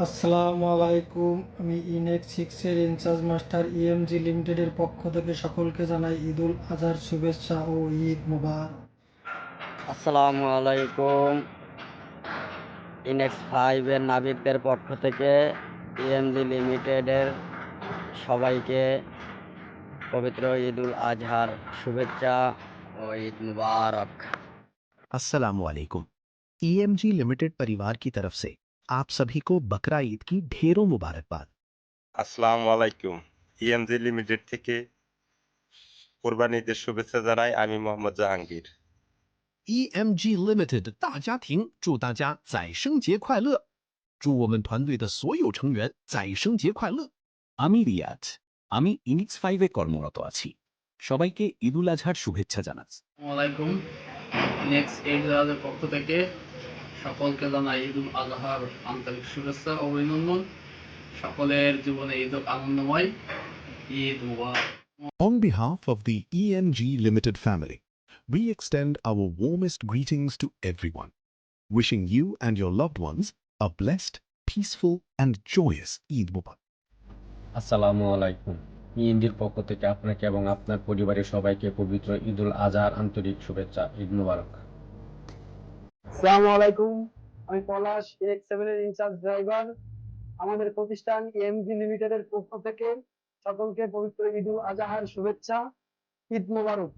আসসালামু আলাইকুম। আমি ইনেক্স সিক্সের ইনচার্জ মাস্টার ইএমজি লিমিটেডের পক্ষ থেকে সকলকে জানাই ঈদুল আজহার শুভেচ্ছা ও ঈদ মোবারক। আসসালামু আলাইকুম। ইনেক্স ফাইভ এর নাবিকদের পক্ষ থেকে ইএমজি লিমিটেডের সবাইকে পবিত্র ঈদুল আজহার শুভেচ্ছা ও ঈদ মুবারক। अस्सलामुअलैकुम। ईएमजी लिमिटेड परिवार की तरफ से आप सभी को बकरा ईद की ढेरों मुबारकबाद। আসসালামু আলাইকুম। ইএমজি লিমিটেড থেকে কোরবানি ঈদের শুভেচ্ছা জানাই আমি মোহাম্মদ জাহাঙ্গীর। EMG Limited 大家庭祝大家宰生节快乐，祝我们团队的所有成员宰生节快乐。 আমি রিয়াজ। আমি ইনিক্স 5 এ কর্মরত আছি। সবাইকে ঈদুল আজহার শুভেচ্ছা জানাচ্ছি। আসসালামাইকুম। নেক্সট এইডের পক্ষ থেকে সকলকে জানাই ঈদুল আজহার আন্তরিক শুভেচ্ছা ও অভিনন্দন। সকলের জীবনে ঈদ আনন্দময়। ঈদ মুবারক। On behalf of the EMG Limited family, we extend our warmest greetings to everyone, wishing you and your loved ones a blessed, peaceful and joyous Eid Mubarak. আসসালামু আলাইকুম। ইএনজির পক্ষ থেকে আপনাকে এবং আপনার পরিবারের সবাইকে পবিত্র ঈদুল আজহার আন্তরিক শুভেচ্ছা। ঈদ মুবারক। আসসালামু আলাইকুম। আমি পলাশ ইনেক্স সেভেনের ইনচার্জ ড্রাইভার। আমাদের প্রতিষ্ঠান ইএমজি লিমিটেডের পক্ষ থেকে সকলকে পবিত্র ঈদুল আজহার শুভেচ্ছা। ঈদ মোবারক।